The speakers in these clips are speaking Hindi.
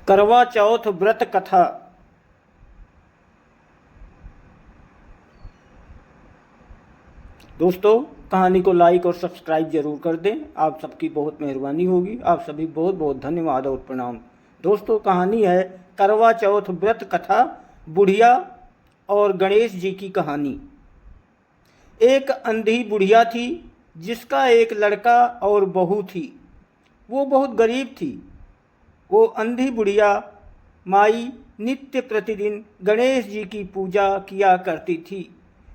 करवा चौथ व्रत कथा। दोस्तों, कहानी को लाइक और सब्सक्राइब जरूर कर दें। आप सबकी बहुत मेहरबानी होगी। आप सभी बहुत बहुत धन्यवाद और प्रणाम। दोस्तों, कहानी है करवा चौथ व्रत कथा, बुढ़िया और गणेश जी की कहानी। एक अंधी बुढ़िया थी जिसका एक लड़का और बहू थी। वो बहुत गरीब थी। वो अंधी बुढ़िया माई नित्य प्रतिदिन गणेश जी की पूजा किया करती थी।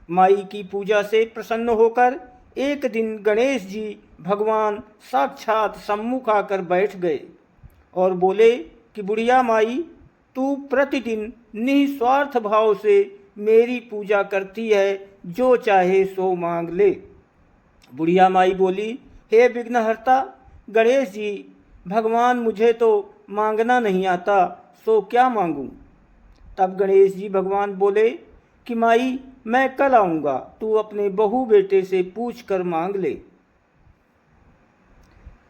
माई की पूजा से प्रसन्न होकर एक दिन गणेश जी भगवान साक्षात सम्मुख आकर बैठ गए और बोले कि बुढ़िया माई, तू प्रतिदिन निस्वार्थ भाव से मेरी पूजा करती है, जो चाहे सो मांग ले। बुढ़िया माई बोली, हे विघ्नहर्ता गणेश जी, भगवान मुझे तो मांगना नहीं आता, सो क्या मांगूं। तब गणेश जी भगवान बोले कि माई, मैं कल आऊँगा, तू अपने बहू बेटे से पूछ कर मांग ले।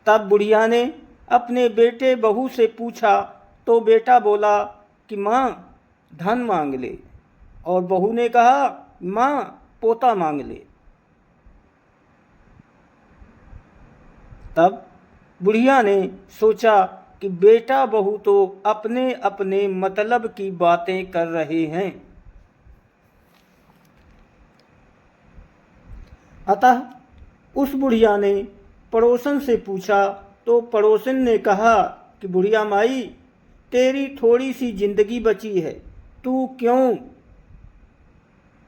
तब बुढ़िया ने अपने बेटे बहू से पूछा तो बेटा बोला कि माँ धन मांग ले, और बहू ने कहा माँ पोता मांग ले। तब बुढ़िया ने सोचा कि बेटा बहू तो अपने अपने मतलब की बातें कर रहे हैं। अतः उस बुढ़िया ने पड़ोसन से पूछा तो पड़ोसन ने कहा कि बुढ़िया माई, तेरी थोड़ी सी जिंदगी बची है, तू क्यों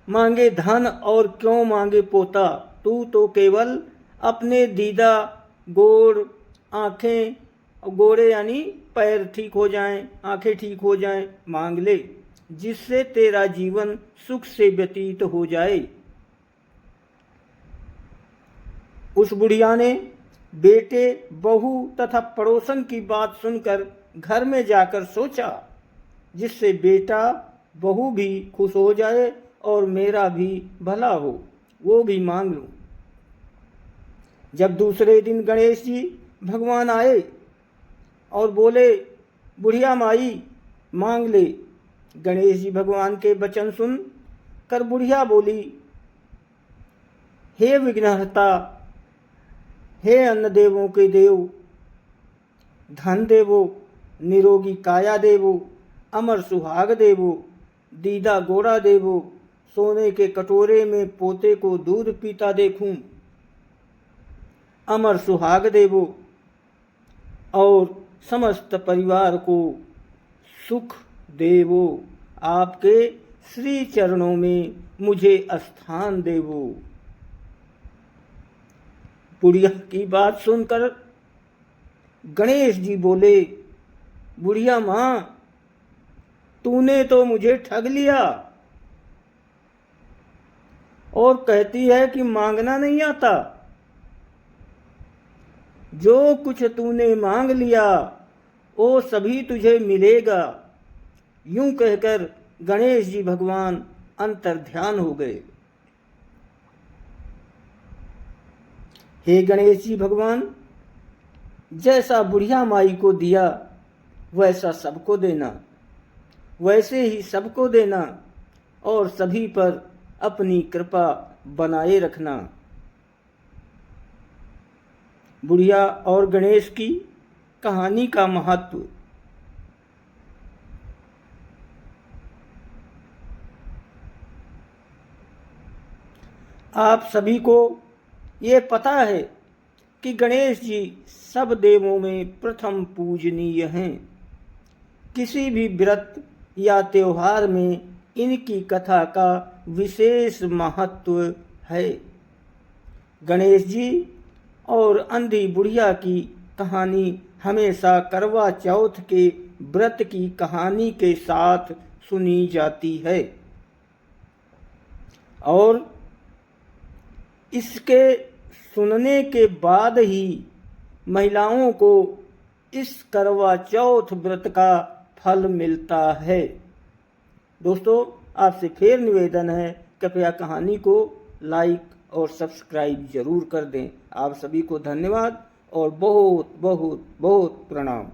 मांगे धन और क्यों मांगे पोता। तू तो केवल अपने दीदा गोड़ आँखें, गोड़े यानी पैर ठीक हो जाएं, आँखें ठीक हो जाएं, मांग ले, जिससे तेरा जीवन सुख से व्यतीत हो जाए। उस बुढ़िया ने बेटे बहू तथा पड़ोसन की बात सुनकर घर में जाकर सोचा, जिससे बेटा बहू भी खुश हो जाए और मेरा भी भला हो, वो भी मांग लूं। जब दूसरे दिन गणेश जी भगवान आए और बोले बुढ़िया माई मांग ले, गणेश जी भगवान के वचन सुन कर बुढ़िया बोली, हे विघ्नहर्ता, हे अन्न देवों के देव, धन देवो, निरोगी काया देवो, अमर सुहाग देवो, दीदा गोरा देवो, सोने के कटोरे में पोते को दूध पीता देखूं, अमर सुहाग देवो, और समस्त परिवार को सुख देवो, आपके श्री चरणों में मुझे स्थान देवो। बुढ़िया की बात सुनकर गणेश जी बोले, बुढ़िया माँ, तूने तो मुझे ठग लिया और कहती है कि मांगना नहीं आता। जो कुछ तूने मांग लिया वो सभी तुझे मिलेगा। यूं कहकर गणेश जी भगवान अंतर्ध्यान हो गए। हे गणेश जी भगवान, जैसा बुढ़िया माई को दिया वैसा सबको देना, वैसे ही सबको देना और सभी पर अपनी कृपा बनाए रखना। बुढ़िया और गणेश की कहानी का महत्व। आप सभी को ये पता है कि गणेश जी सब देवों में प्रथम पूजनीय हैं। किसी भी व्रत या त्योहार में इनकी कथा का विशेष महत्व है। गणेश जी और अंधी बुढ़िया की कहानी हमेशा करवा चौथ के व्रत की कहानी के साथ सुनी जाती है और इसके सुनने के बाद ही महिलाओं को इस करवा चौथ व्रत का फल मिलता है। दोस्तों, आपसे फिर निवेदन है, कृपया कहानी को लाइक और सब्सक्राइब जरूर कर दें। आप सभी को धन्यवाद और बहुत बहुत बहुत प्रणाम।